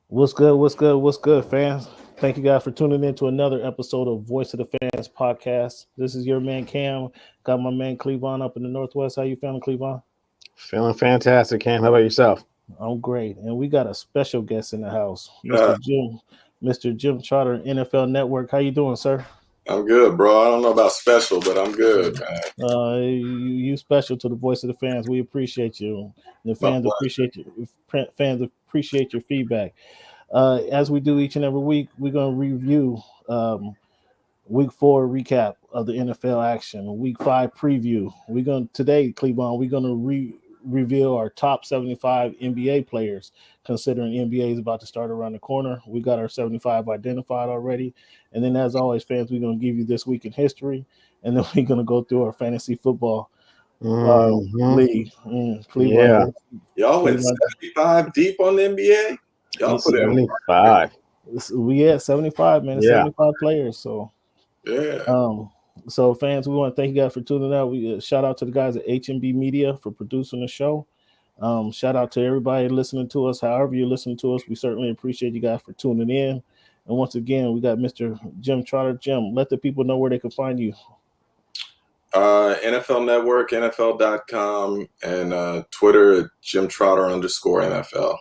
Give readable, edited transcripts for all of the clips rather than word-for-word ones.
What's good? What's good? What's good, fans? Thank you guys for tuning in to another episode of Voice of the Fans podcast. This is your man Cam. Got my man Clevon up in the Northwest. How you feeling, Clevon? Feeling fantastic, Cam. How about yourself? I'm great, and we got a special guest in the house, Mr. Jim Trotter, NFL Network. How you doing, sir? I'm good, bro. I don't know about special, but I'm good, man. You special to the Voice of the Fans. We appreciate you. The fans appreciate you. Fans appreciate your feedback. As we do each and every week, we're going to review week 4 recap of the NFL action, week 5 preview. Today, Clevon, we're going to reveal our top 75 NBA players, considering NBA is about to start around the corner. We got our 75 identified already. And then, as always, fans, we're going to give you this week in history, and then we're going to go through our fantasy football league. Cleveland. Y'all went 75 deep on the NBA? Y'all put 75. We had 75, man. 75 players. So, so fans, we want to thank you guys for tuning out. We shout out to the guys at HNB Media for producing the show. Shout out to everybody listening to us. However you listen to us, we certainly appreciate you guys for tuning in. And once again, we got Mr. Jim Trotter. Jim, let the people know where they can find you. NFL Network, NFL.com, and Twitter at JimTrotter_NFL.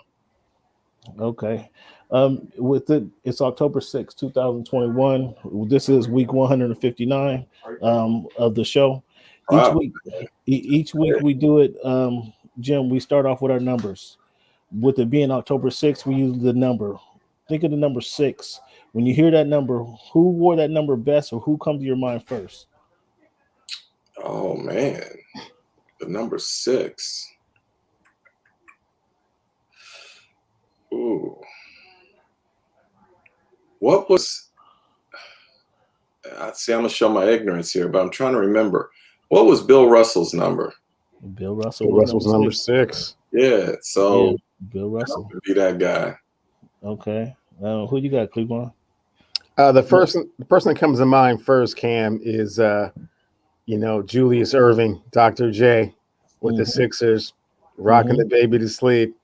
Okay. It's October 6, 2021. This is week 159 of the show. Each week we do it, Jim, we start off with our numbers. With it being October 6th, we use the number. Think of the number 6. When you hear that number, who wore that number best, or who comes to your mind first? Oh, man. The number 6. Ooh. What was – see, I'm going to show my ignorance here, but I'm trying to remember. What was Bill Russell's number? Bill Russell's number 6. Yeah, so Bill Russell would be that guy. Okay. Who you got, Cleveland? The person that comes to mind first, Cam, is Julius Erving, Dr. J, with the Sixers, rocking the baby to sleep.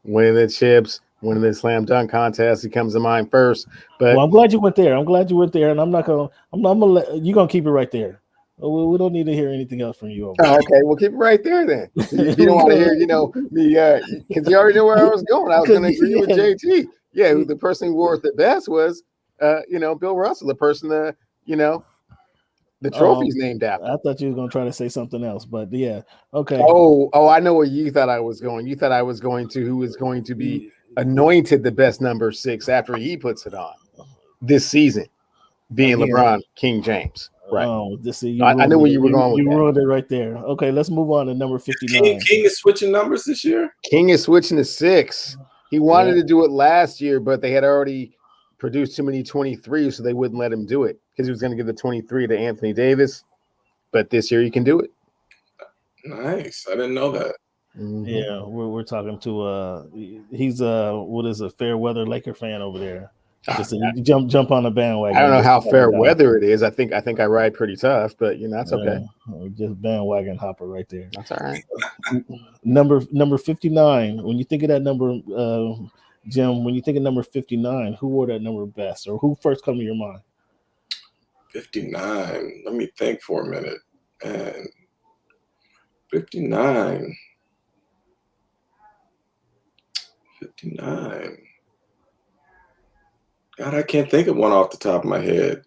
Winning the chips, winning the slam dunk contest. He comes to mind first. But I'm glad you went there. And I'm gonna let you keep it right there. We don't need to hear anything else from you. Okay, we'll keep it right there then. You don't want to hear, me, because you already know where I was going. I was going to agree with JT. Yeah, the person who wore it the best was, Bill Russell, the person that, the trophy's named after. I thought you were going to try to say something else, but yeah, okay. Oh, I know where you thought I was going. You thought I was going to who is going to be anointed the best number 6 after he puts it on this season, being LeBron King James. Right. I know where you were going with that. You ruined it right there. Okay, let's move on to number 59. King is switching numbers this year? King is switching to 6. He wanted to do it last year, but they had already produced too many 23, so they wouldn't let him do it because he was going to give the 23 to Anthony Davis. But this year he can do it. Nice. I didn't know that. Mm-hmm. Yeah, we're talking to he's a fair weather Laker fan over there. Just jump on the bandwagon. I don't know how fair weather it is. I think I ride pretty tough, but that's okay. Just bandwagon hopper right there. That's all right. Number 59. When you think of that number, Jim, when you think of number 59, who wore that number best, or who first come to your mind? 59. Let me think for a minute. And 59. 59. God, I can't think of one off the top of my head.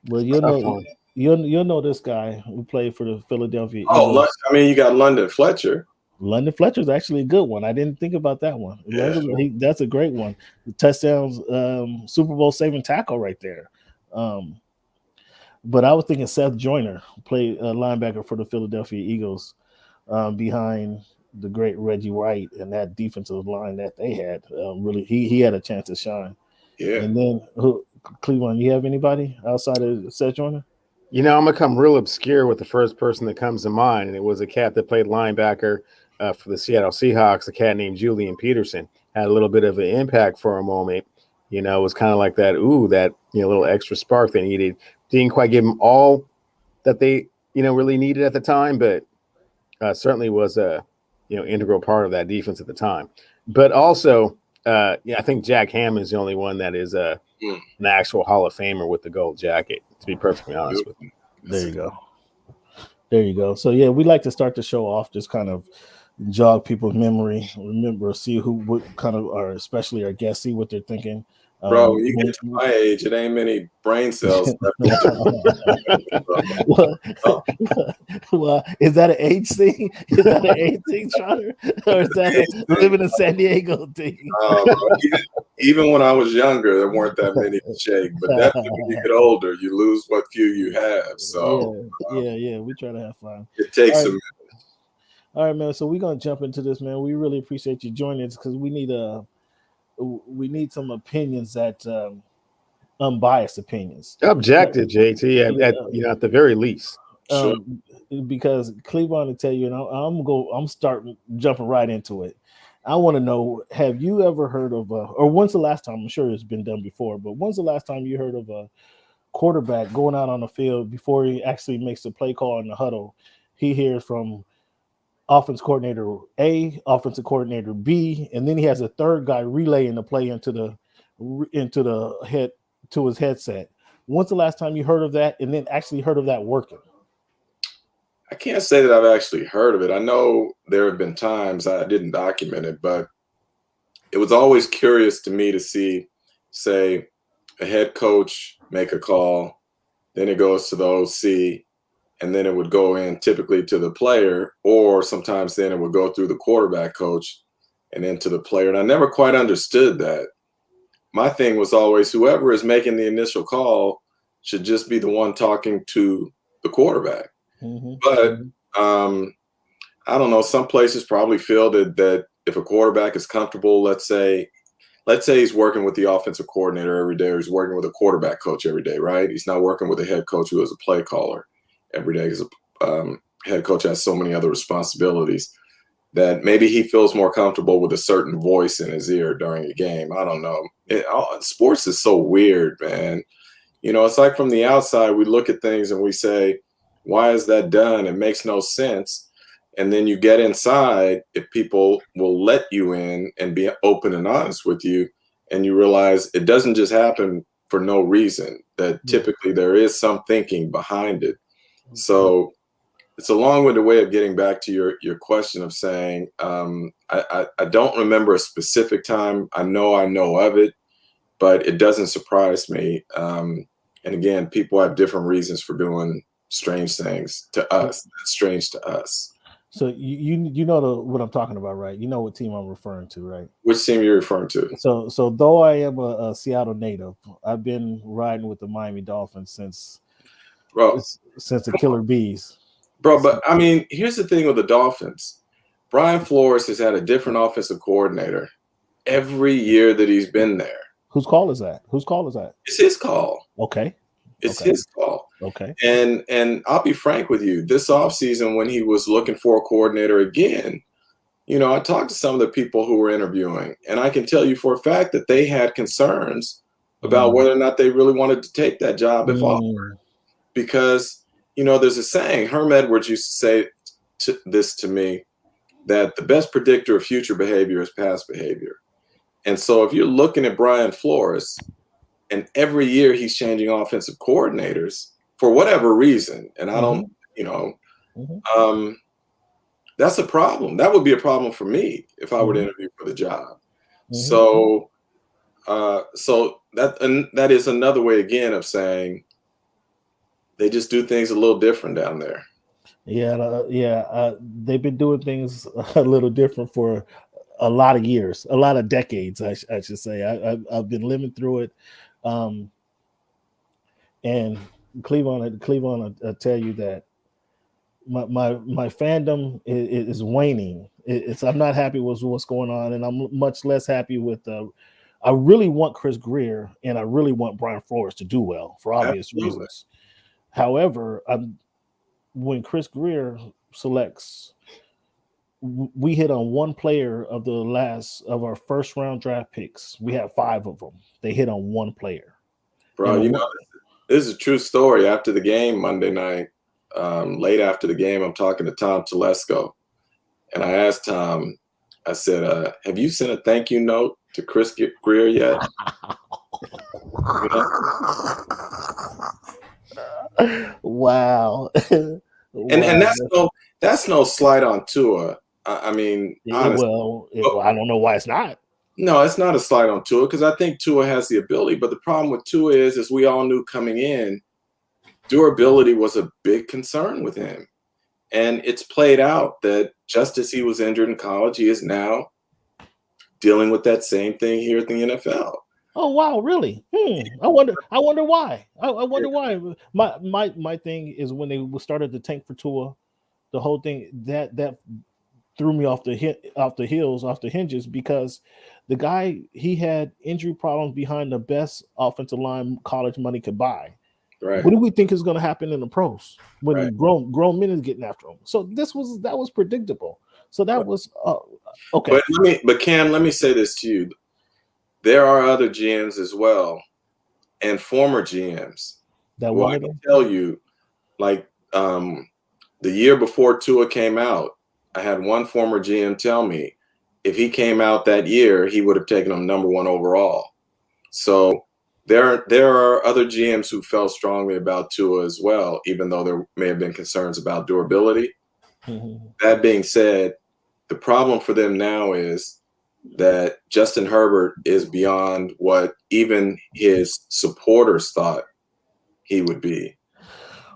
Well, you'll know this guy who played for the Philadelphia Eagles. You got London Fletcher. London Fletcher's actually a good one. I didn't think about that one. Yeah. That's a great one. The touchdowns, Super Bowl saving tackle right there. But I was thinking Seth Joyner played linebacker for the Philadelphia Eagles behind the great Reggie White and that defensive line that they had. Really, he had a chance to shine. Yeah. And then Cleveland, you have anybody outside of Seth Joyner? I'm gonna come real obscure with the first person that comes to mind, and it was a cat that played linebacker for the Seattle Seahawks. A cat named Julian Peterson had a little bit of an impact for a moment. It was kind of like that little extra spark they needed. Didn't quite give them all that they really needed at the time, but certainly was a integral part of that defense at the time. But also Yeah, I think Jack Hammond is the only one that is an actual Hall of Famer with the gold jacket, to be perfectly honest with you. There you go. There you go. So yeah, we like to start the show off, just kind of jog people's memory, remember, see what kind of are, especially our guests, see what they're thinking. Bro, when you get to my age, it ain't many brain cells left. well, is that an age thing? Is that an age thing, Trotter? Or is that living in San Diego thing? Even when I was younger, there weren't that many to shake. But definitely when you get older, you lose what few you have. So yeah, we try to have fun. It takes a minute. All right, man. So we're gonna jump into this, man. We really appreciate you joining us because we need some opinions that unbiased opinions. Objective, JT, at the very least. Sure. Because Clevon will tell you, and I'm starting jumping right into it. I want to know: have you ever heard of or when's the last time? I'm sure it's been done before, but when's the last time you heard of a quarterback going out on the field before he actually makes the play call in the huddle? He hears from offense coordinator A, offensive coordinator B, and then he has a third guy relaying the play into his headset. When's the last time you heard of that, and then actually heard of that working? I can't say that I've actually heard of it. I know there have been times I didn't document it, but it was always curious to me to see, say, a head coach make a call, then it goes to the OC, and then it would go in typically to the player, or sometimes then it would go through the quarterback coach and then to the player. And I never quite understood that. My thing was always whoever is making the initial call should just be the one talking to the quarterback. Mm-hmm. But I don't know, some places probably feel that if a quarterback is comfortable, let's say he's working with the offensive coordinator every day, or he's working with a quarterback coach every day, right? He's not working with a head coach who is a play caller every day, because a head coach has so many other responsibilities that maybe he feels more comfortable with a certain voice in his ear during a game. I don't know. Sports is so weird, man. It's like from the outside, we look at things and we say, why is that done? It makes no sense. And then you get inside, if people will let you in and be open and honest with you, and you realize it doesn't just happen for no reason, that typically there is some thinking behind it. So it's a long-winded way of getting back to your question of saying, I don't remember a specific time. I know of it, but it doesn't surprise me. And again, people have different reasons for doing strange things to us. It's strange to us. So you know what I'm talking about, right? You know what team I'm referring to, right? Which team you're referring to? So though I am a Seattle native, I've been riding with the Miami Dolphins since the Killer Bees. Bro, but I mean, here's the thing with the Dolphins. Brian Flores has had a different offensive coordinator every year that he's been there. Whose call is that? It's his call. Okay. It's his call. Okay. And I'll be frank with you. This offseason, when he was looking for a coordinator again, I talked to some of the people who were interviewing, and I can tell you for a fact that they had concerns about whether or not they really wanted to take that job if offered. Because, there's a saying, Herm Edwards used to say this to me, that the best predictor of future behavior is past behavior. And so if you're looking at Brian Flores, and every year he's changing offensive coordinators for whatever reason, and I don't, that's a problem. That would be a problem for me if I were to interview for the job. So that is another way again of saying they just do things a little different down there. They've been doing things a little different for a lot of years, a lot of decades, I should say. I've been living through it. And Clevon, I'll tell you that my fandom is waning. I'm not happy with what's going on, and I'm much less happy with. I really want Chris Grier and I really want Brian Flores to do well for obvious reasons. However, when Chris Grier selects, we hit on one player of our first round draft picks. We have 5 of them. They hit on one player. Bro, this is a true story. After the game Monday night, late after the game, I'm talking to Tom Telesco, and I asked Tom, I said, have you sent a thank you note to Chris Greer yet? You know? Wow. And that's no slight on Tua. I mean, honestly, I don't know why it's not. No, it's not a slight on Tua because I think Tua has the ability. But the problem with Tua is, as we all knew coming in, durability was a big concern with him. And it's played out that just as he was injured in college, he is now dealing with that same thing here at the NFL. Oh wow, really? I wonder why. I wonder why. My thing is when they started to tank for Tua, the whole thing that threw me off the hinges, because the guy, he had injury problems behind the best offensive line college money could buy. Right. What do we think is going to happen in the pros when grown men is getting after him? So that was predictable. So that was okay. But Cam, let me say this to you. There are other GMs as well, and former GMs that who I can tell you, like the year before Tua came out, I had one former GM tell me if he came out that year, he would have taken him #1 overall. So there are other GMs who felt strongly about Tua as well, even though there may have been concerns about durability. Mm-hmm. That being said, the problem for them now is that Justin Herbert is beyond what even his supporters thought he would be.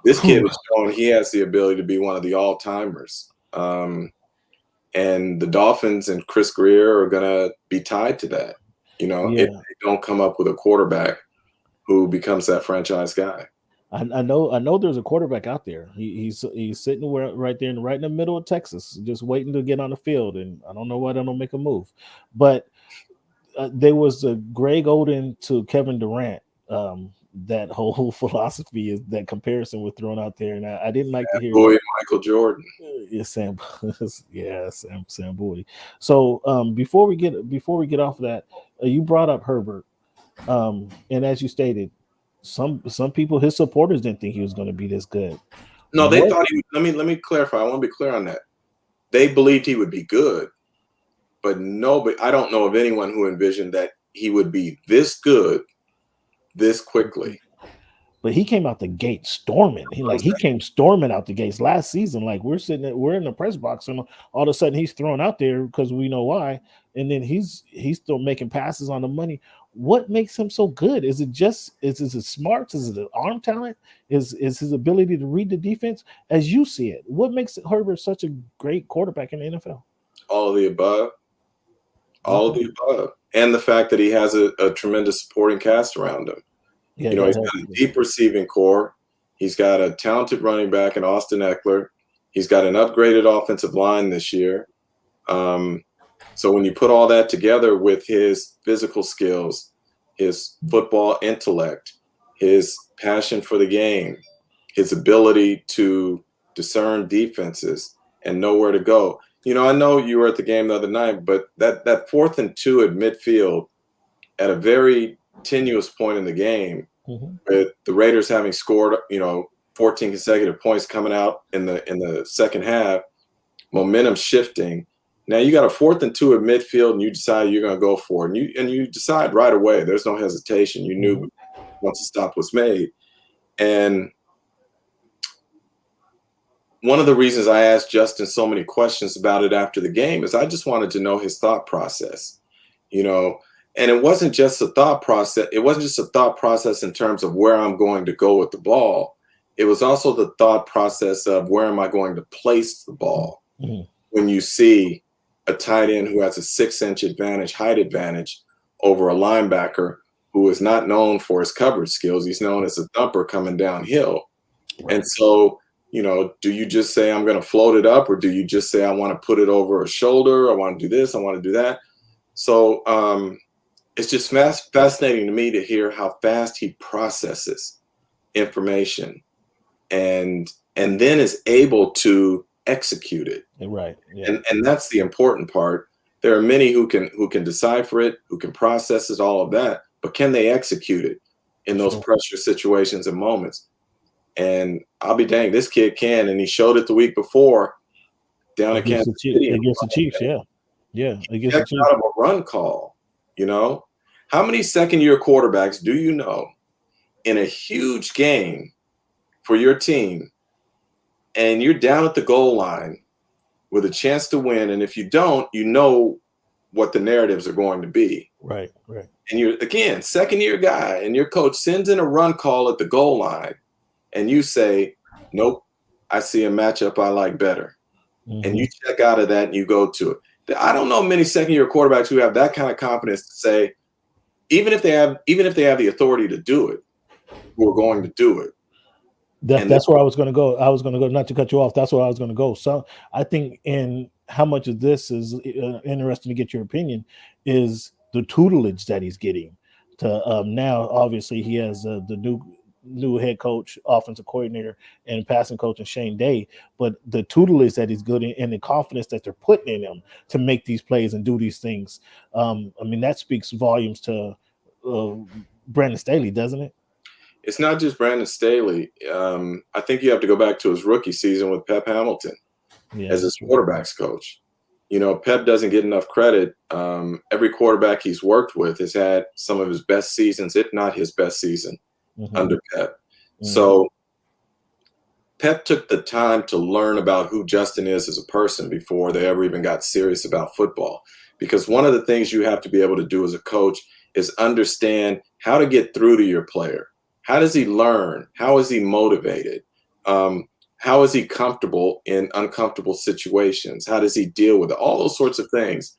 This kid is showing he has the ability to be one of the all-timers. And the Dolphins and Chris Greer are going to be tied to that, if they don't come up with a quarterback who becomes that franchise guy. I know there's a quarterback out there. He's sitting right there right in the middle of Texas, just waiting to get on the field. And I don't know why they don't make a move. But there was a Greg Oden to Kevin Durant. That whole philosophy is that comparison was thrown out there, and I didn't like to hear Michael Jordan. Sam Bowie. So before we get off of that, you brought up Herbert, and as you stated, some people, his supporters, didn't think he was going to be this good. No, they thought he. Let me clarify. I want to be clear on that. They believed he would be good, but I don't know of anyone who envisioned that he would be this good this quickly. But he came out the gate storming. He came storming out the gates last season. Like we're in the press box, and all of a sudden he's thrown out there because we know why. And then he's still making passes on the money. What makes him so good? Is it his smarts? Is it his arm talent? Is his ability to read the defense? As you see it, what makes Herbert such a great quarterback in the NFL? All of the above. All of the above. And the fact that he has a tremendous supporting cast around him. He's got a deep receiving core. He's got a talented running back in Austin Eckler. He's got an upgraded offensive line this year. So when you put all that together with his physical skills, his football intellect, his passion for the game, his ability to discern defenses and know where to go. I know you were at the game the other night, but that 4th and 2 at midfield at a very tenuous point in the game, with the Raiders having scored, 14 consecutive points coming out in the second half, momentum shifting. Now you got a 4th and 2 at midfield, and you decide you're going to go for it, and you decide right away. There's no hesitation. You knew once the stop was made, and one of the reasons I asked Justin so many questions about it after the game is I just wanted to know his thought process, and it wasn't just a thought process. It wasn't just a thought process in terms of where I'm going to go with the ball. It was also the thought process of where am I going to place the ball when you see a tight end who has a 6-inch height advantage over a linebacker who is not known for his coverage skills. He's known as a thumper coming downhill. Right. And so, do you just say I'm going to float it up, or do you just say I want to put it over a shoulder? I want to do this. I want to do that. So it's just fascinating to me to hear how fast he processes information and then is able to execute it. Right. Yeah. And that's the important part. There are many who can decipher it, who can process it, all of that, but can they execute it in those pressure situations and moments? And I'll be dang, this kid can, and he showed it the week before down at Kansas City against the Chiefs. Yeah, He checked out of a run call. You know, how many second-year quarterbacks do you know in a huge game for your team, and you're down at the goal line with a chance to win, and if you don't, you know what the narratives are going to be. Right. And you're, again, second-year guy, and your coach sends in a run call at the goal line, and you say, nope, I see a matchup I like better. And you check out of that and you go to it. I don't know many second-year quarterbacks who have that kind of confidence to say, even if they have the authority to do it, who are going to do it. That's where I was going to go. I was going to go, not to cut you off. That's where I was going to go. So I think in how much of this is interesting to get your opinion is the tutelage that he's getting. To now, obviously, he has the new head coach, offensive coordinator, and passing coach, and Shane Day. But the tutelage that he's good in, and the confidence that they're putting in him to make these plays and do these things. I mean, that speaks volumes to Brandon Staley, doesn't it? It's not just Brandon Staley. I think you have to go back to his rookie season with Pep Hamilton as his quarterbacks coach. You know, Pep doesn't get enough credit. Every quarterback he's worked with has had some of his best seasons, if not his best season, under Pep. So Pep took the time to learn about who Justin is as a person before they ever even got serious about football. Because one of the things you have to be able to do as a coach is understand how to get through to your player. How does he learn? How is he motivated? How is he comfortable in uncomfortable situations? How does he deal with it? All those sorts of things.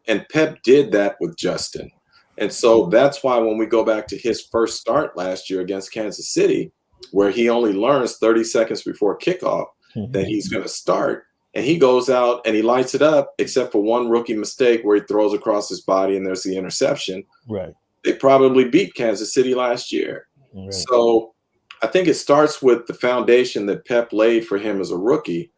And Pep did that with Justin. And so that's why when we go back to his first start last year against Kansas City, where he only learns 30 seconds before kickoff that he's going to start, and he goes out and he lights it up, except for one rookie mistake where he throws across his body and there's the interception. Right. They probably beat Kansas City last year. Right. So I think it starts with the foundation that Pep laid for him as a rookie.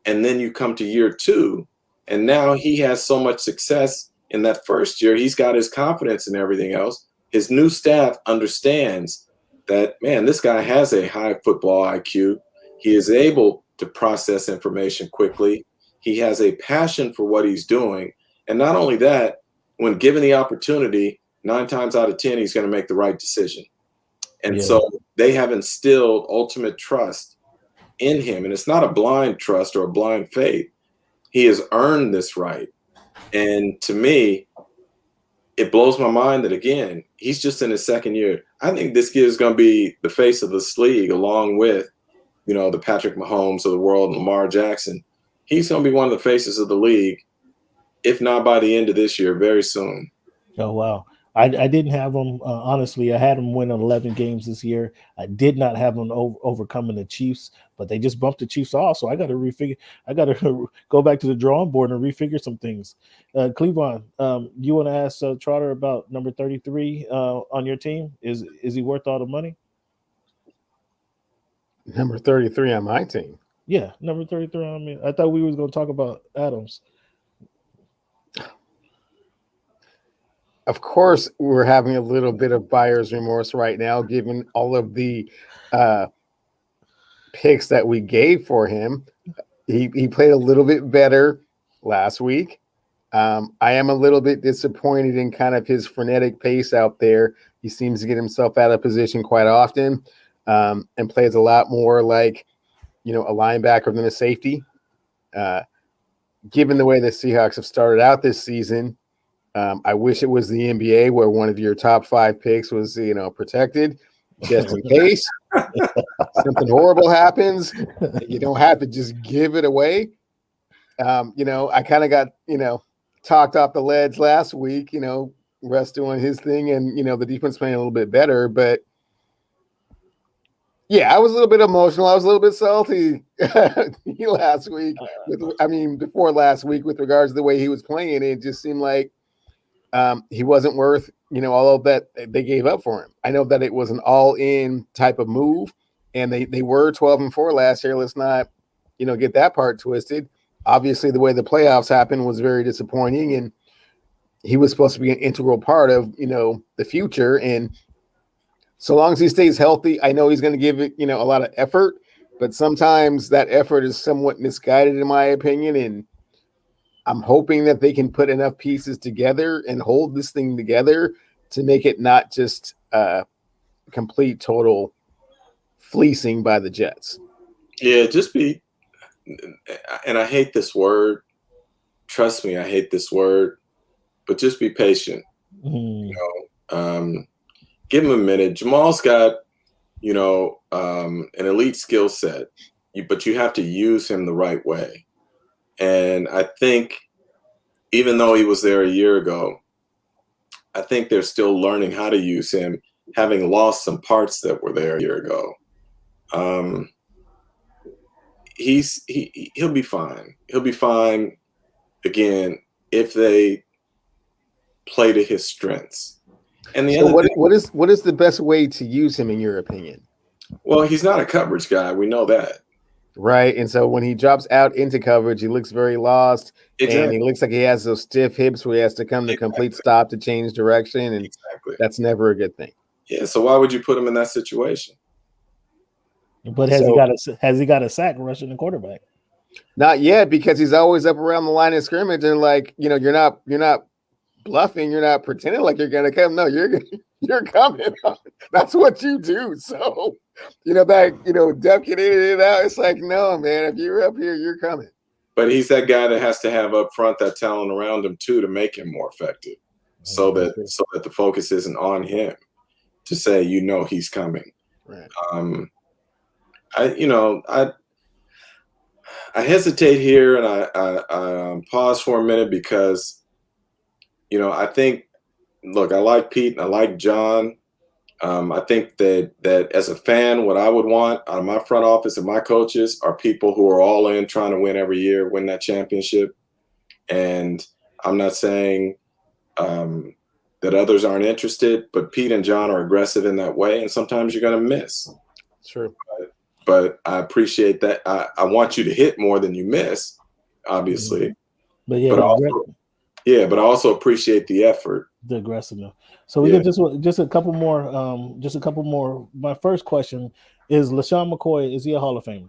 And then you come to year two, and now he has so much success in that first year. He's got his confidence and everything else. His new staff understands that, man, this guy has a high football IQ. He is able to process information quickly. He has a passion for what he's doing. And not only that, when given the opportunity, 9 times out of 10, he's going to make the right decision. And so they have instilled ultimate trust in him. And it's not a blind trust or a blind faith. He has earned this right. And to me, it blows my mind that, again, he's just in his second year. I think this kid is going to be the face of this league, along with, you know, the Patrick Mahomes of the world, and Lamar Jackson. He's going to be one of the faces of the league, if not by the end of this year, very soon. Oh, wow. I didn't have them, honestly. I had them win 11 games this year. I did not have them overcoming the Chiefs, but they just bumped the Chiefs off. So I got to refigure. I got to go back to the drawing board and refigure some things. Clevon, you want to ask Trotter about number 33 on your team? Is he worth all the money? Number 33 on my team. Yeah, number 33 on me. I thought we was going to talk about Adams. Of course, we're having a little bit of buyer's remorse right now, given all of the picks that we gave for him. He played a little bit better last week. I am a little bit disappointed in kind of his frenetic pace out there. He seems to get himself out of position quite often, and plays a lot more like, you know, a linebacker than a safety. Given the way the Seahawks have started out this season, I wish it was the NBA where one of your top 5 picks was, you know, protected just in case something horrible happens. You don't have to just give it away. You know, I kind of got, you know, talked off the ledge last week, you know, Russ doing his thing and, you know, the defense playing a little bit better. But yeah, I was a little bit emotional. I was a little bit salty last week. Before last week, with regards to the way he was playing, it just seemed like he wasn't worth, you know, all of that they gave up for him. I know that it was an all-in type of move, and they were 12-4 last year. Let's not, you know, get that part twisted. Obviously, the way the playoffs happened was very disappointing, and he was supposed to be an integral part of, you know, the future. And so long as he stays healthy, I know he's going to give it, you know, a lot of effort, but sometimes that effort is somewhat misguided, in my opinion. And I'm hoping that they can put enough pieces together and hold this thing together to make it not just complete total fleecing by the Jets. Yeah, just be, and I hate this word. Trust me, I hate this word, but just be patient. You know, give him a minute. Jamal's got, you know, an elite skill set, but you have to use him the right way. And I think even though he was there a year ago, I think they're still learning how to use him, having lost some parts that were there a year ago. He'll be fine. He'll be fine again if they play to his strengths. And the other thing, what is the best way to use him in your opinion? Well, he's not a coverage guy. We know that. Right. And so when he drops out into coverage, he looks very lost. Exactly. And he looks like he has those stiff hips where he has to come to complete stop to change direction. And that's never a good thing. Yeah. So why would you put him in that situation? But has he got a sack rushing the quarterback? Not yet, because he's always up around the line of scrimmage and like, you know, you're not bluffing, you're not pretending like you're gonna come. No, you're coming. That's what you do. So, you know, that, you know, ducking it out, it's like, no, man, if you're up here, you're coming. But he's that guy that has to have up front that talent around him too to make him more effective. So that the focus isn't on him to say, you know, he's coming. Right. I hesitate here and I pause for a minute because, you know, I think, look, I like Pete and I like John. I think that as a fan, what I would want out of my front office and my coaches are people who are all in trying to win every year, win that championship. And I'm not saying that others aren't interested, but Pete and John are aggressive in that way. And sometimes you're going to miss. True. But I appreciate that. I want you to hit more than you miss, obviously. But yeah, but I also appreciate the effort, the aggressiveness. So we get just a couple more. My first question is: LaShawn McCoy, is he a Hall of Famer?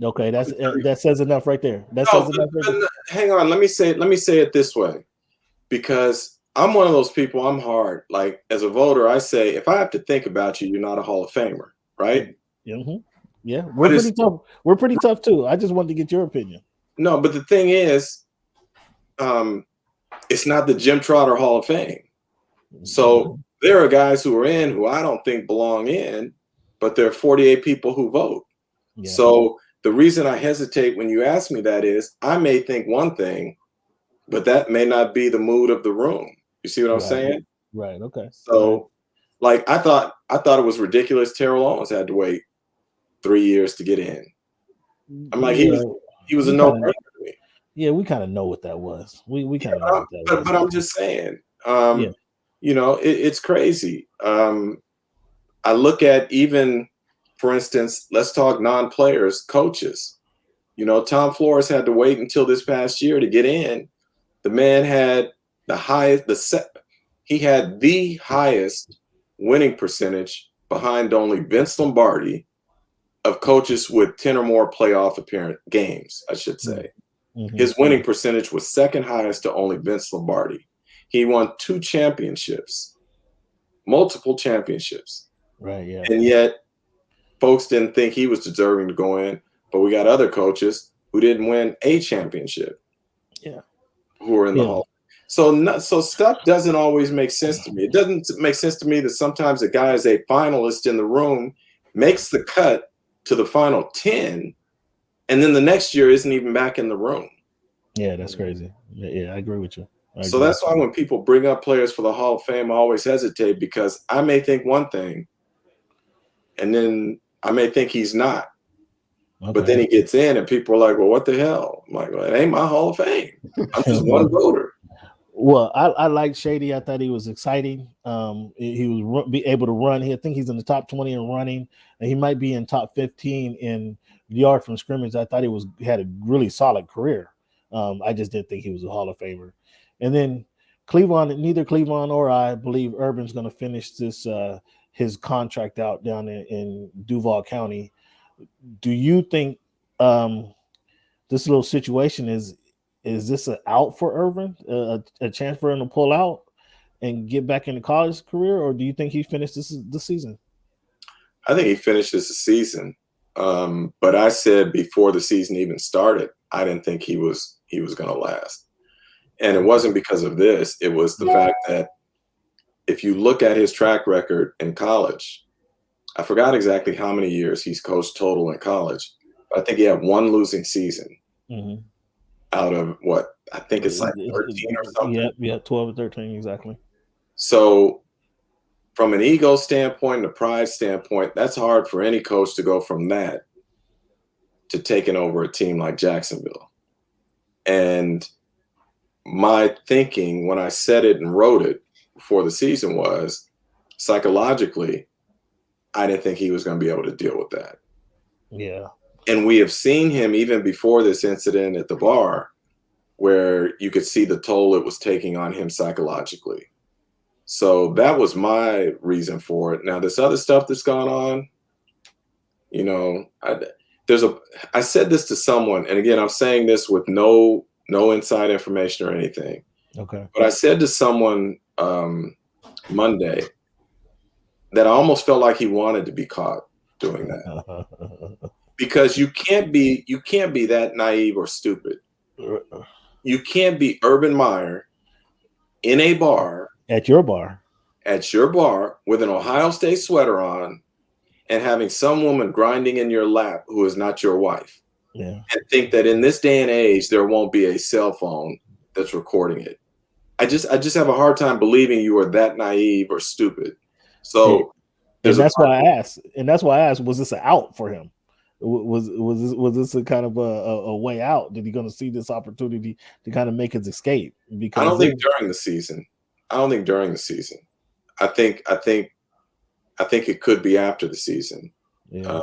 Okay, that says enough right there. Hang on, let me say it this way, because I'm one of those people. I'm hard. Like, as a voter, I say, if I have to think about you, you're not a Hall of Famer, right? Mm-hmm. Yeah, we're pretty tough. We're pretty tough too. I just wanted to get your opinion. No, but the thing is, it's not the Jim Trotter Hall of Fame. So there are guys who are in who I don't think belong in, but there are 48 people who vote. Yeah. So the reason I hesitate when you ask me that is I may think one thing, but that may not be the mood of the room. You see what I'm saying? Right. Okay. So, like, I thought it was ridiculous. Terrell Owens had to wait 3 years to get in. I'm like, he was a no-brainer to me. Yeah, we kind of know what that was. We kind of know what that was. But I'm just saying, you know, it's crazy. I look at, even, for instance, let's talk non-players, coaches. You know, Tom Flores had to wait until this past year to get in. The man had he had the highest winning percentage behind only Vince Lombardi of coaches with 10 or more playoff games, I should say. Mm-hmm. His winning percentage was second highest to only Vince Lombardi. He won 2 championships, multiple championships. Right, yeah. And yet folks didn't think he was deserving to go in, but we got other coaches who didn't win a championship. Yeah. Who are in the Hall. So stuff doesn't always make sense to me. It doesn't make sense to me that sometimes a guy is a finalist in the room, makes the cut to the final 10, and then the next year isn't even back in the room. Yeah, that's crazy. Yeah, I agree with you. So that's why when people bring up players for the Hall of Fame, I always hesitate, because I may think one thing, and then I may think he's not. Okay. But then he gets in, and people are like, well, what the hell? I'm like, well, it ain't my Hall of Fame. I'm just one voter. Well, I like Shady. I thought he was exciting. He was be able to run. I think he's in the top 20 in running, and he might be in top 15 in yard from scrimmage. I thought he had a really solid career. I just didn't think he was a Hall of Famer. And then neither Clevon or I believe Urban's going to finish this his contract out down in Duval County. Do you think this little situation is this an out for Irvin, a chance for him to pull out and get back in the college career, or do you think he finished the season? I think he finishes the season. But I said before the season even started, I didn't think he was going to last. And it wasn't because of this. It was the fact that if you look at his track record in college, I forgot exactly how many years he's coached total in college. But I think he had one losing season out of what? I think it's like 13 or something. Yeah, 12 or 13, exactly. So from an ego standpoint and a pride standpoint, that's hard for any coach to go from that to taking over a team like Jacksonville. And my thinking when I said it and wrote it before the season was, psychologically, I didn't think he was going to be able to deal with that. Yeah. And we have seen him even before this incident at the bar, where you could see the toll it was taking on him psychologically. So that was my reason for it. Now, this other stuff that's gone on, you know, I said this to someone, and again, I'm saying this with no inside information or anything. Okay. But I said to someone Monday that I almost felt like he wanted to be caught doing that. Because you can't be that naive or stupid. You can't be Urban Meyer in a bar. At your bar with an Ohio State sweater on and having some woman grinding in your lap who is not your wife. Yeah. And think that in this day and age, there won't be a cell phone that's recording it. I just have a hard time believing you are that naive or stupid. So that's why I asked, was this an out for him? Was this a kind of a way out? Did he going to see this opportunity to kind of make his escape? Because I don't think during the season. I think it could be after the season. Yeah.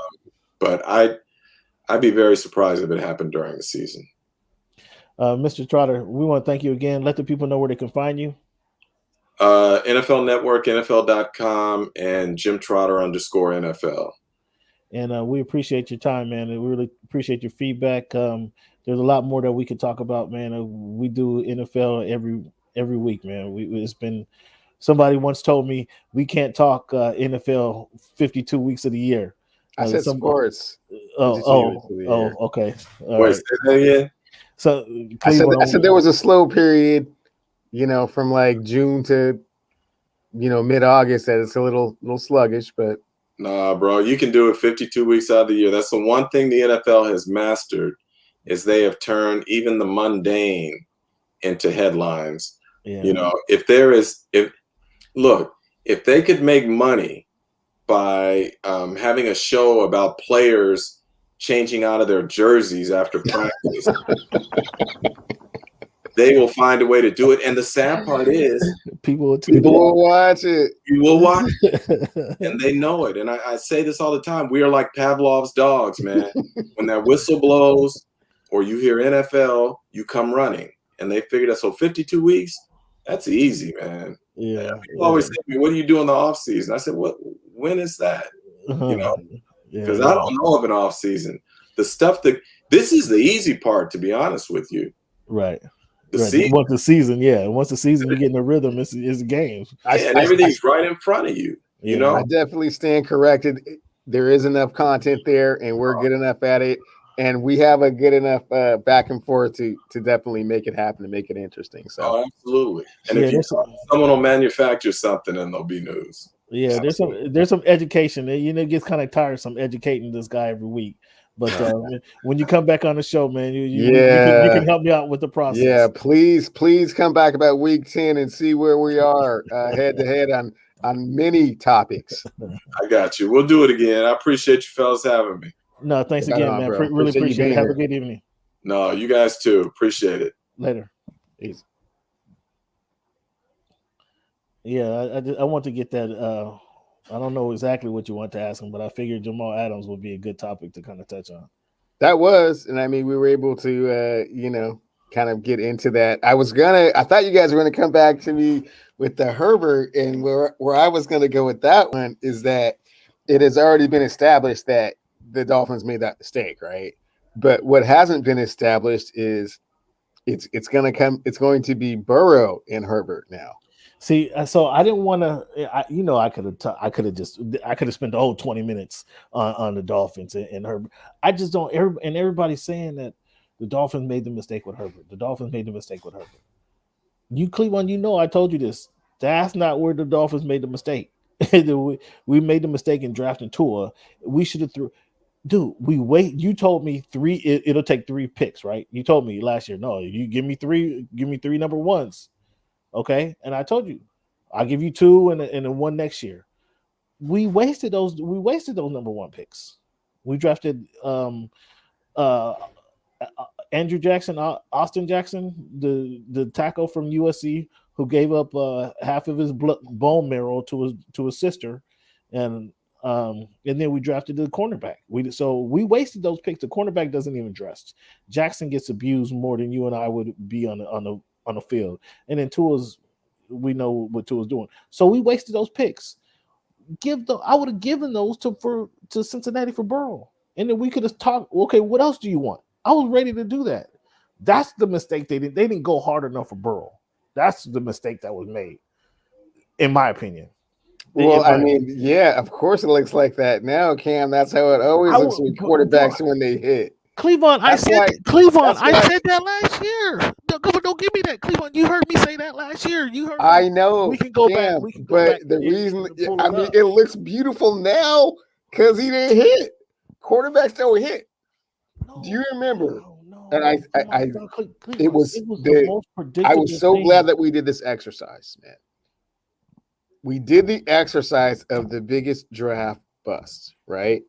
But I'd be very surprised if it happened during the season. Mr. Trotter, we want to thank you again. Let the people know where they can find you. NFL Network, NFL.com, and Jim Trotter _NFL. And we appreciate your time, man. And we really appreciate your feedback. There's a lot more that we could talk about, man. We do NFL every week, man. It's been, somebody once told me we can't talk NFL 52 weeks of the year. I said sports. Okay. Wait, say that again? So I said there was a slow period, you know, from like June to, you know, mid-August that it's a little sluggish, but nah, bro, you can do it 52 weeks out of the year. That's the one thing the NFL has mastered, is they have turned even the mundane into headlines. Yeah. You know, if they could make money by having a show about players changing out of their jerseys after practice, they will find a way to do it. And the sad part is people will watch it. You will watch it. And they know it. And I say this all the time. We are like Pavlov's dogs, man. When that whistle blows or you hear NFL, you come running. And they figured out, so 52 weeks, that's easy, man. Yeah. People always say to me, what do you do in the off season? I said, when is that? You know, because I don't know of an off season. The stuff this is the easy part, to be honest with you. Right. Season. Once the season, once the season, you get in the rhythm, it's games. And everything's right in front of you. You know, I definitely stand corrected. There is enough content there, and we're good enough at it, and we have a good enough back and forth to definitely make it happen and make it interesting. So absolutely. And if someone will manufacture something, and there'll be news. Yeah, there's some education. You know, it gets kind of tiresome educating this guy every week. But when you come back on the show, man, you can help me out with the process. Yeah, please come back about week 10 and see where we are head to head on many topics. I got you. We'll do it again. I appreciate you fellas having me. No, thanks again, man. Really appreciate it. Have a good evening. No, you guys too. Appreciate it. Later. Peace. Yeah, I want to get that. I don't know exactly what you want to ask him, but I figured Jamal Adams would be a good topic to kind of touch on. That was, and I mean, we were able to, kind of get into that. I thought you guys were going to come back to me with the Herbert, and where I was going to go with that one is that it has already been established that the Dolphins made that mistake, right? But what hasn't been established is it's going to be Burrow and Herbert now. See, so I didn't want to. I could have spent the whole 20 minutes on the Dolphins and Herbert. I just don't. And everybody's saying that the Dolphins made the mistake with Herbert. The Dolphins made the mistake with Herbert. You, Cleveland, I told you this. That's not where the Dolphins made the mistake. We made the mistake in drafting Tua. We should have threw. Dude, you told me three. It'll take 3 picks, right? You told me last year. No, you give me 3 number ones. Okay, and I told you, I'll give you 2 and then 1 next year. We wasted those number 1 picks. We drafted Andrew Jackson, Austin Jackson, the tackle from USC, who gave up half of his bone marrow to his sister, and then we drafted the cornerback. We wasted those picks. The cornerback doesn't even dress. Jackson gets abused more than you and I would be on the field. And then we know what Tua's doing. So we wasted those picks. I would have given those to Cincinnati for Burrow. And then we could have talked, okay, what else do you want? I was ready to do that. That's the mistake they didn't go hard enough for Burrow. That's the mistake that was made, in my opinion. Well, yeah, of course it looks like that now, Cam. That's how it always looks with quarterbacks when they hit. Clevon, I said that last year. Don't give me that, Clevon. You heard me say that last year. You heard. I know. We can go back. But the reason, it looks beautiful now because he didn't hit. Quarterbacks don't hit. No, do you remember? No. And it was the most predictable. I was so glad that we did this exercise, man. We did the exercise of the biggest draft busts, right?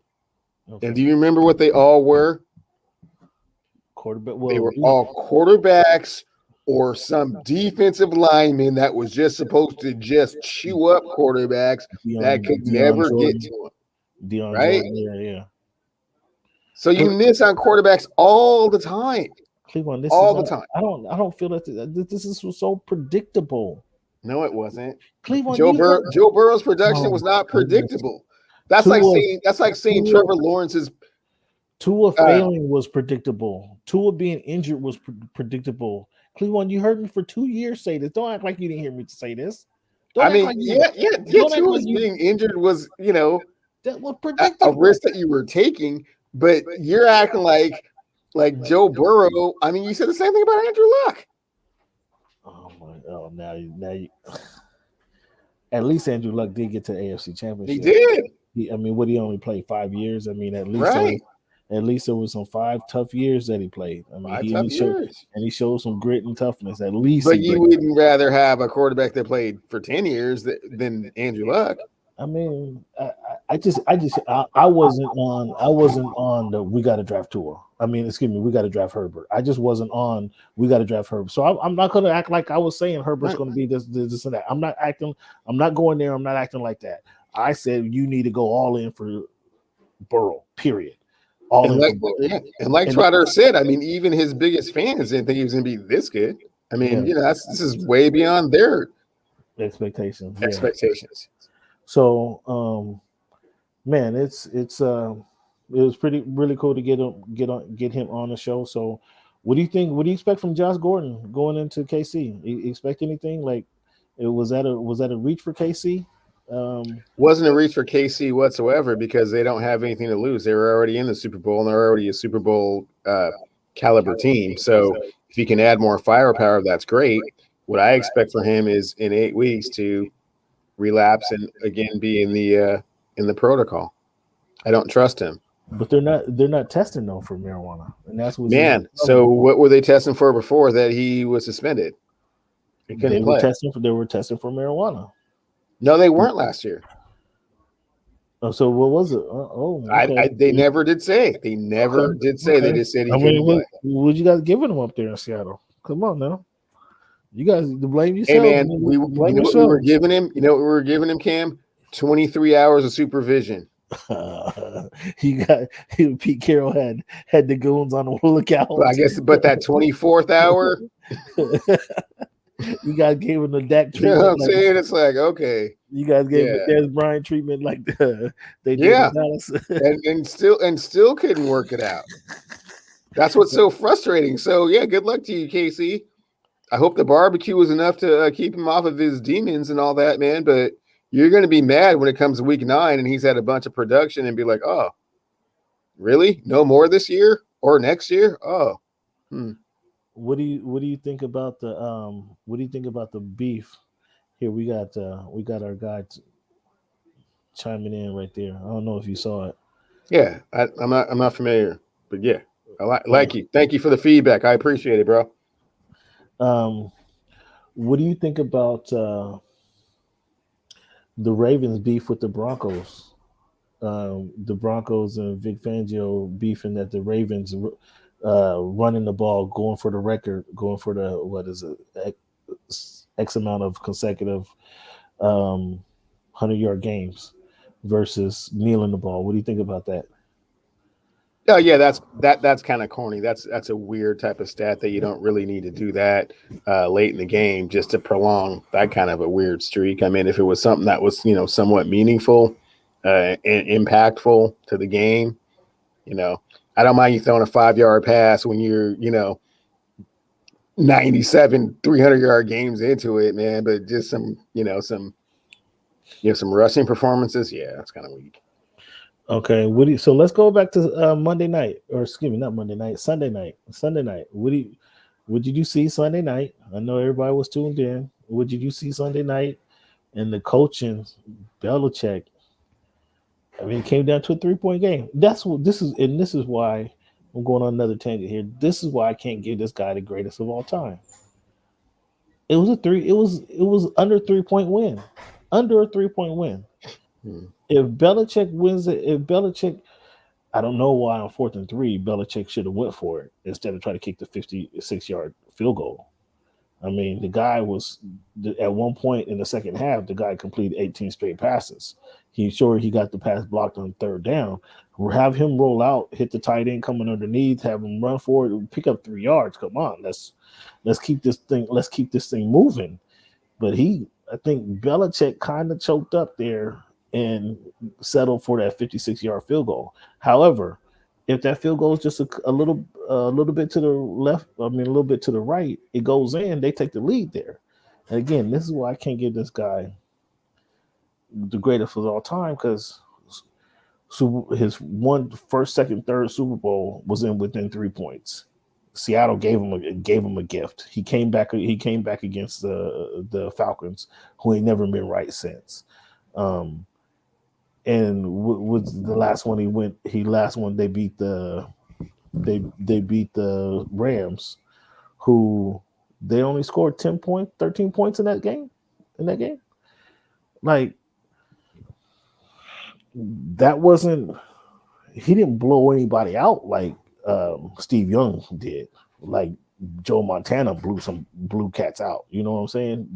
Okay. And do you remember what they all were? They were all quarterbacks or some defensive lineman that was just supposed to just chew up quarterbacks that could never get to them. Right? Yeah. So you miss on quarterbacks all the time. Cleveland, the time. I don't feel that this is so predictable. No, it wasn't. Cleveland, Joe Burrow's production was not predictable. That's like saying Trevor Lawrence's Tua failing was predictable. Tua being injured was predictable. Cleveland, you heard me for 2 years say this. Don't act like you didn't hear me say this. Tua's being injured was, that was predictable. A risk that you were taking, but you're acting like Joe Burrow. I mean, you said the same thing about Andrew Luck. Now you. At least Andrew Luck did get to the AFC Championship. He did. He only played 5 years. I mean, at least there was some 5 tough years that he played. I mean, he showed some grit and toughness. At least, but you wouldn't rather have a quarterback that played for 10 years than Andrew Luck. I mean, I wasn't on the we got to draft Tua. I mean, excuse me, we got to draft Herbert. I just wasn't on we got to draft Herbert. So I'm not going to act like I was saying Herbert's going to be this and that. I'm not going there. I'm not acting like that. I said you need to go all in for Burrow. Period. And like Trotter said, I mean, even his biggest fans didn't think he was going to be this good. I mean, this is way beyond their expectations. So, man, it was really cool to get him on the show. So, what do you think? What do you expect from Josh Gordon going into KC? You expect anything? Like, was that a reach for KC? Wasn't a reach for KC whatsoever because they don't have anything to lose. They were already in the Super Bowl and they're already a Super Bowl caliber team. So if you can add more firepower, that's great. What I expect for him is in 8 weeks to relapse and again be in the protocol. I don't trust him. But they're not testing though for marijuana, and that's what. Man, so what were they testing for before that he was suspended? They were testing for marijuana. No, they weren't last year. Oh, so what was it? Okay. They never did say. They never did say. Okay. They just said he couldn't play. What you guys giving him up there in Seattle? Come on now. You guys to blame yourself. Hey man, we were giving him. You know what we were giving him, Cam? 23 hours of supervision. Pete Carroll had the goons on the lookout. Well, I guess, but that 24th hour, you guys gave him the Dak treatment. You know what I'm saying? It's like, okay, you guys gave him the Des Bryant treatment, like they did in Dallas. and still couldn't work it out. That's what's so frustrating. So, yeah, good luck to you, Casey. I hope the barbecue was enough to keep him off of his demons and all that, man. But you're going to be mad when it comes to week 9 and he's had a bunch of production and be like, oh, really? No more this year or next year? Oh, What do you think about the beef? Here we got our guy chiming in right there. I don't know if you saw it. Yeah, I'm not familiar, but yeah, I like you. Thank you for the feedback. I appreciate it, bro. What do you think about the Ravens beef with the Broncos? The Broncos and Vic Fangio beefing that the Ravens running the ball, going for the record, going for the X amount of consecutive 100-yard games versus kneeling the ball. What do you think about that? Oh yeah, that's kind of corny. That's a weird type of stat that you don't really need to do that late in the game just to prolong that kind of a weird streak. I mean, if it was something that was somewhat meaningful and impactful to the game, I don't mind you throwing a 5-yard pass when you're 97 300-yard games into it, man. But just some rushing performances, yeah, that's kind of weak. Okay, so let's go back to Monday night, or excuse me, not Monday night, Sunday night. What did you see Sunday night? I know everybody was tuned in. What did you see Sunday night? And the coaching, Belichick. I mean, it came down to a 3-point game. This is why I'm going on another tangent here. This is why I can't give this guy the greatest of all time. It was under a 3-point win. Under a 3-point win. If Belichick wins it, I don't know why on 4th and 3 Belichick should have went for it instead of trying to kick the 56-yard field goal. I mean, the guy was at one point in the second half, the guy completed 18 straight passes. He got the pass blocked on 3rd down. Have him roll out, hit the tight end coming underneath, have him run forward, pick up 3 yards. Come on, let's keep this thing moving. But I think Belichick kind of choked up there and settled for that 56-yard field goal. However, if that field goal is just a little bit to the left, a little bit to the right, it goes in, they take the lead there. And again, this is why I can't give this guy the greatest of all time, because his first, second, third Super Bowl was within 3 points. Seattle gave him a gift. He came back against the Falcons, who ain't never been right since. And with the last one they beat the Rams, who they only scored 13 points in that game. Like, that wasn't, he didn't blow anybody out like Steve Young did. Like Joe Montana blew cats out. You know what I'm saying?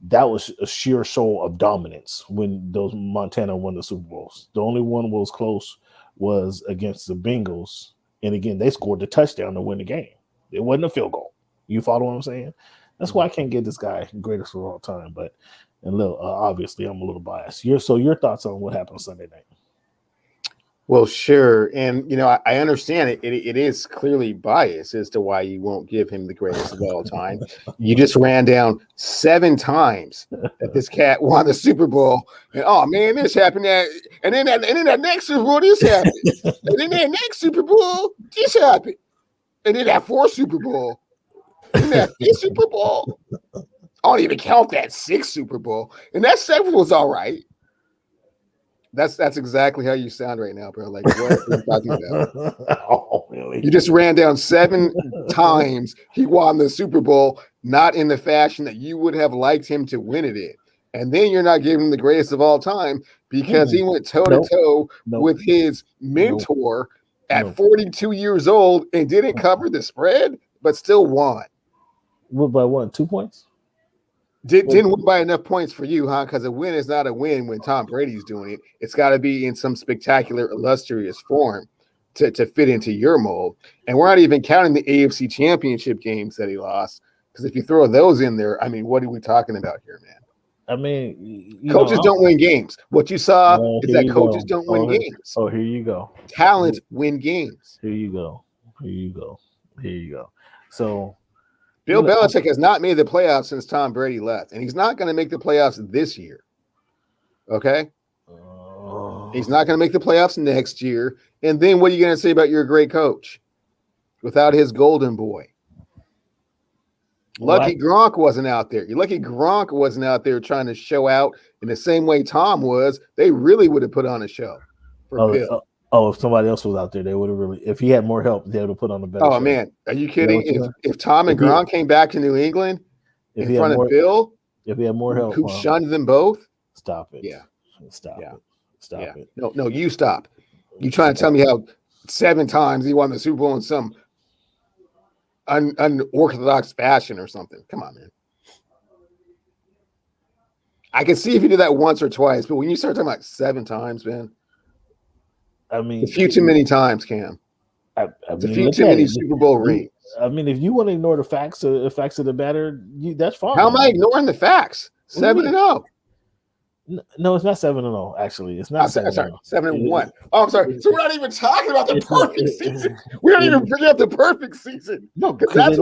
That was a sheer show of dominance when those Montana won the Super Bowls. The only one was close was against the Bengals. And again, they scored the touchdown to win the game. It wasn't a field goal. You follow what I'm saying? That's why I can't get this guy greatest of all time. But obviously, I'm a little biased. Your thoughts on what happened Sunday night? Well, sure. And, I understand it. It is clearly biased as to why you won't give him the greatest of all time. You just ran down 7 times that this cat won the Super Bowl. And, oh, man, this happened. And then that next Super Bowl, this happened. And then that next Super Bowl, this happened. And then that 4th Super Bowl. And that 5th Super Bowl. I don't even count that 6th Super Bowl. And that 7th was all right. That's exactly how you sound right now, bro. Like, what are you talking about? Oh, really? You just ran down 7 times he won the Super Bowl, not in the fashion that you would have liked him to win it in. And then you're not giving him the greatest of all time because he went toe-to-toe with his mentor at 42 years old and didn't cover the spread, but still won. What, by what, 2 points? Didn't win by enough points for you, huh? Because a win is not a win when Tom Brady's doing it. It's got to be in some spectacular, illustrious form to fit into your mold. And we're not even counting the AFC Championship games that he lost. Because if you throw those in there, what are we talking about here, man? Coaches don't win games. What you saw is that coaches don't win games. Oh, here you go. Talent win games. Here you go. Here you go. Here you go. So Bill Belichick has not made the playoffs since Tom Brady left, and he's not going to make the playoffs this year. Okay? He's not going to make the playoffs next year. And then what are you going to say about your great coach without his golden boy? Lucky Gronk wasn't out there. You're lucky Gronk wasn't out there trying to show out in the same way Tom was. They really would have put on a show for Bill. If somebody else was out there, they would have really. If he had more help, they would have put on a better show. Oh, man. Are you kidding? If Tom and Gronk came back to New England in front of Bill, if he had more help, who shunned them both? Stop it. Yeah. Stop it. No, you stop. You trying to tell me how 7 times he won the Super Bowl in some unorthodox fashion or something? Come on, man. I can see if you did that once or twice, but when you start talking about 7 times, man, I mean, a few too many times, Cam. It's a few too many Super Bowl rings. I mean, if you want to ignore the facts of the matter, that's fine. How am I ignoring the facts? 7-0. No, it's not 7-0. Actually, it's not 7-0. 7-1. Oh, I'm sorry. So we're not even talking about the perfect season. We don't even bring up the perfect season. No, because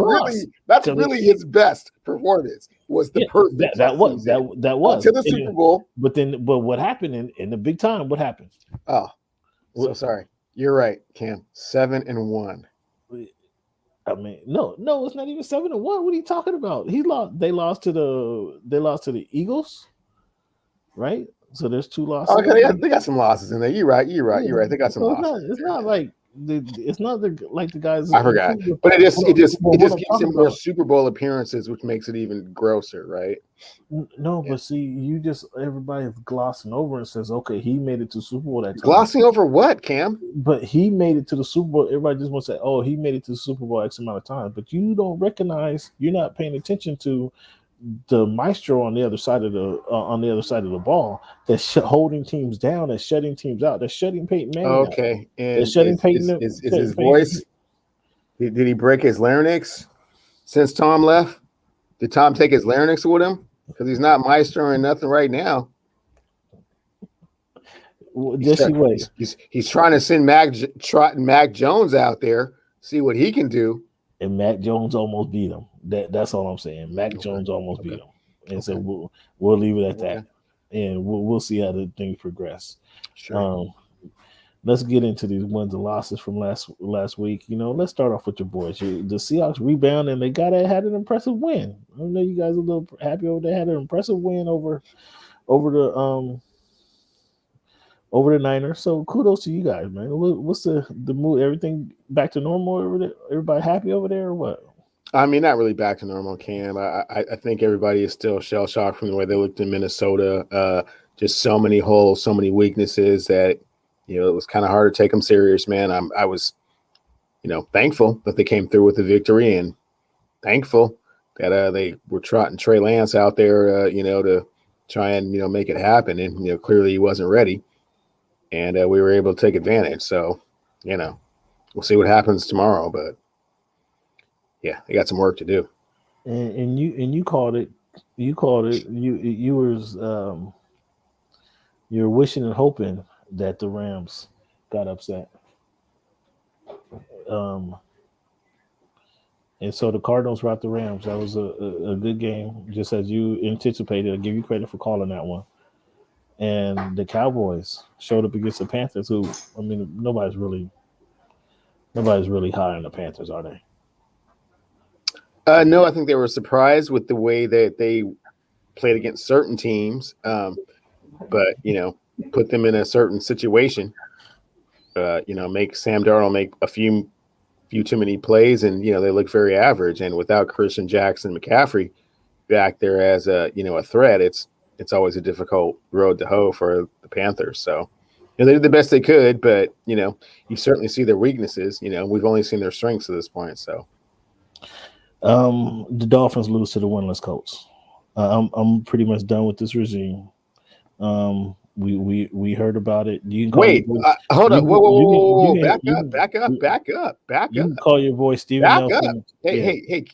that's really his best performance. Was the perfect that was to the Super Bowl. But what happened in the big time? What happened? Oh, so sorry. You're right, Cam. 7-1. I mean, no, it's not even 7-1. What are you talking about? They lost to the Eagles. Right, so there's 2 losses. Okay, they got some losses in there. You're right. They got some losses. It's not like the guys. I forgot, but it just gives him more Super Bowl appearances, which makes it even grosser, right? No, but see, everybody's glossing over and says, okay, he made it to Super Bowl that time. Glossing over what, Cam? But he made it to the Super Bowl. Everybody just wants to say, oh, he made it to the Super Bowl X amount of times, but you don't recognize. You're not paying attention to the maestro on the other side of the ball that's holding teams down, that's shutting teams out, that's shutting Peyton Manning out. Okay, and they're shutting Peyton. Is his voice? Did he break his larynx since Tom left? Did Tom take his larynx with him? Because he's not maestroing nothing right now. He's trying to send Mac Jones out there, see what he can do. And Mac Jones almost beat him. That's all I'm saying. Mac Jones almost beat him, and so we'll leave it at that, and we'll see how the things progress. Sure. Let's get into these wins and losses from last week. Let's start off with your boys. The Seahawks rebound, and they had an impressive win. I know you guys are a little happy over. They had an impressive win over the Niners. So kudos to you guys, man. What's the mood? Everything back to normal over there? Everybody happy over there or what? I mean, not really back to normal, Cam. I think everybody is still shell-shocked from the way they looked in Minnesota. Just so many holes, so many weaknesses that, it was kind of hard to take them serious, man. I was, thankful that they came through with the victory and thankful that they were trotting Trey Lance out there, to try and, make it happen. And, clearly he wasn't ready. And we were able to take advantage. So, we'll see what happens tomorrow. But, yeah, they got some work to do. And you called it. You were wishing and hoping that the Rams got upset. And so the Cardinals rout the Rams. That was a good game, just as you anticipated. I give you credit for calling that one. And the Cowboys showed up against the Panthers, who, I mean, nobody's really high on the Panthers, are they? No, I think they were surprised with the way that they played against certain teams, but put them in a certain situation. Make Sam Darnold make a few too many plays, and they look very average. And without Christian Jackson McCaffrey back there as a threat, it's always a difficult road to hoe for the Panthers. So they did the best they could, but you certainly see their weaknesses. We've only seen their strengths at this point. So. The Dolphins lose to the winless Colts. I'm pretty much done with this regime. We heard about it. You can wait. Hold up. Whoa! Back up. You can call your boy Steven back Nelson. Up. Hey,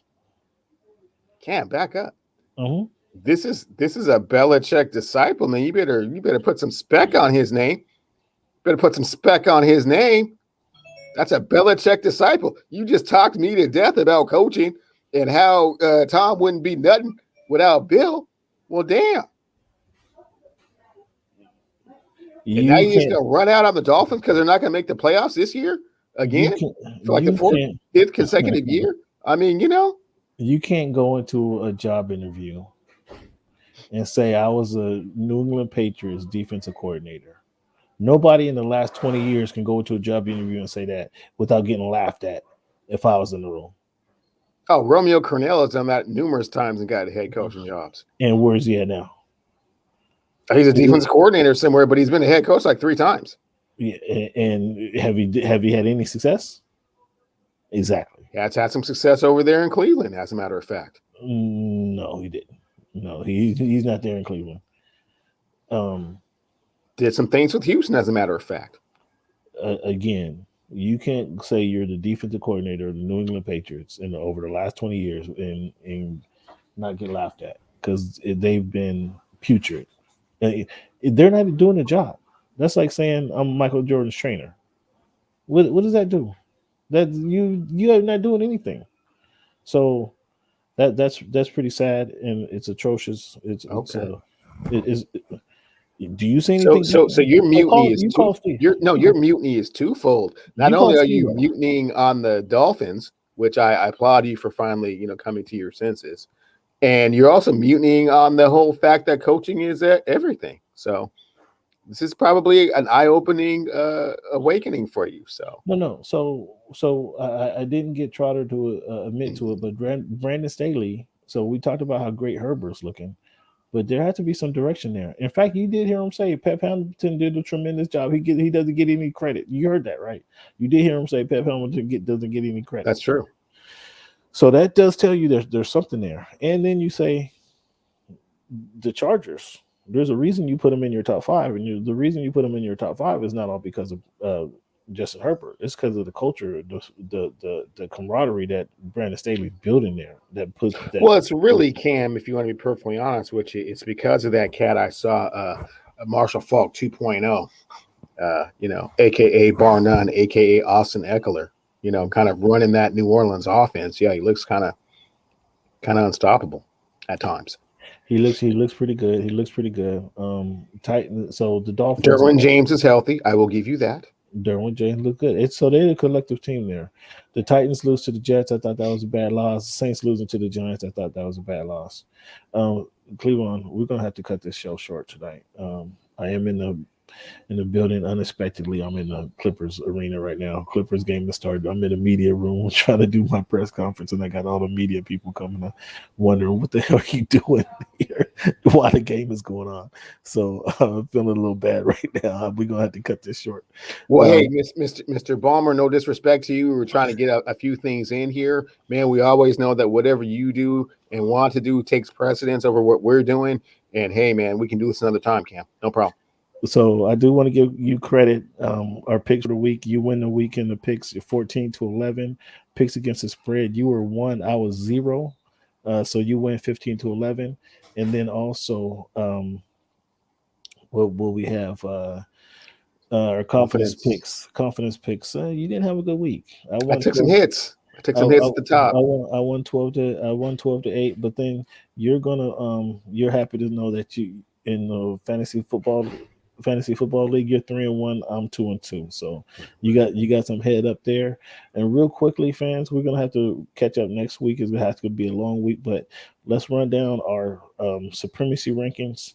Cam, back up. Mm-hmm. This is a Belichick disciple, man. You better put some spec on his name. That's a Belichick disciple. You just talked me to death about coaching and how Tom wouldn't be nothing without Bill. Well, damn. And now you're just going to run out on the Dolphins because they're not going to make the playoffs this year again for like the fifth consecutive year? I mean, you can't go into a job interview and say I was a New England Patriots defensive coordinator. Nobody in the last 20 years can go into a job interview and say that without getting laughed at if I was in the room. Oh, Romeo Cornell has done that numerous times and got head coaching jobs. And where's he at now? He's a defensive coordinator somewhere, but he's been a head coach like 3 times. Yeah, and have you had any success? Exactly. Yeah, it's had some success over there in Cleveland, as a matter of fact. No, he didn't. No, he's not there in Cleveland. Did some things with Houston, as a matter of fact. Again, you can't say you're the defensive coordinator of the New England Patriots over the last 20 years and not get laughed at because they've been putrid. They're not doing the job. That's like saying I'm Michael Jordan's trainer. What does that do? That you are not doing anything. So that's pretty sad and it's atrocious. It's okay. Do you see anything? So your mutiny your mutiny is twofold. Not only are you mutinying on the Dolphins, which I applaud you for finally coming to your senses, and you're also mutinying on the whole fact that coaching is everything. So this is probably an eye-opening awakening for you. So no. So I didn't get Trotter to admit to it, but Brandon Staley. So we talked about how great Herbert's looking, but there had to be some direction there. In fact, you did hear him say Pep Hamilton did a tremendous job. He doesn't get any credit. You heard that, right? You did hear him say Pep Hamilton doesn't get any credit. That's true. So that does tell you there's something there. And then you say the Chargers. There's a reason you put them in your top 5, and the reason you put them in your top 5 is not all because of Justin Herbert. It's because of the culture, the camaraderie that Brandon Staley's building there. Well, it's really, Cam, if you want to be perfectly honest with you, it's because of that cat I saw, Marshall Faulk 2.0, aka bar none, aka Austin Eckler. Kind of running that New Orleans offense. Yeah, he looks kind of unstoppable at times. He looks pretty good. He looks pretty good. Titan. So the Dolphins. Derwin James is healthy. I will give you that. Derwin James look good. They're a collective team there. The Titans lose to the Jets. I thought that was a bad loss. Saints losing to the Giants. I thought that was a bad loss. Cleveland, we're gonna have to cut this show short tonight. I am in the building unexpectedly. I'm in the Clippers arena right now. Clippers game has started. I'm in the media room trying to do my press conference, and I got all the media people coming up wondering what the hell are you doing here while the game is going on. So I'm feeling a little bad right now. We're gonna have to cut this short. Well, hey, Mr. Ballmer, no disrespect to you. We were trying to get a few things in here. Man, we always know that whatever you do and want to do takes precedence over what we're doing. And hey, man, we can do this another time, Cam. No problem. So I do want to give you credit. Our picks for the week, you win the week in the picks 14-11. Picks against the spread, you were 1, I was 0. So you win 15-11. And then also, what we have? Our confidence picks. You didn't have a good week. I took some hits. at the top. I won 12-8. But then you're gonna you're happy to know that you in the fantasy football league, you're 3-1, I'm 2-2. So you got some head up there. And real quickly, fans, we're gonna have to catch up next week. It has to be a long week, but let's run down our supremacy rankings.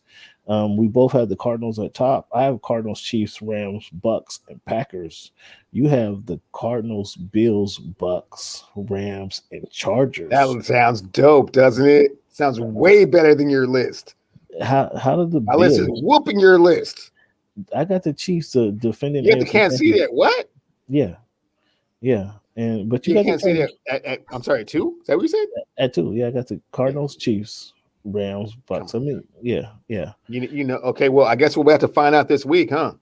We both have the Cardinals at top. I have Cardinals, Chiefs, Rams, Bucks, and Packers. You have the Cardinals, Bills, Bucks, Rams, and Chargers. That one sounds dope, doesn't it? Sounds way better than your list. How did the my list is whooping your list? I got the Chiefs defending. You can't see that. What? Yeah. But you can't see that. I'm sorry, 2? Is that what you said? At 2, yeah. I got the Cardinals, Chiefs, Rams, Bucks. I mean, yeah. You know. Okay. Well, I guess we'll have to find out this week, huh?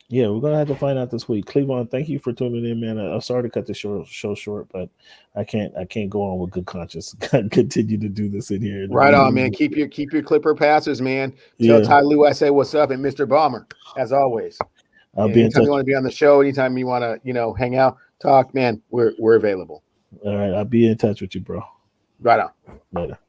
Yeah, we're gonna have to find out this week. Clevon, thank you for tuning in, man. I'm sorry to cut the show short, but I can't go on with good conscience. Continue to do this in here. Right on, man. Keep your Clipper passes, man. Tell Ty Lue I say what's up, and Mr. Bomber, as always. I'll be in touch. Anytime you want to be on the show, anytime you want to, hang out, talk, man. We're available. All right, I'll be in touch with you, bro. Right on. Later.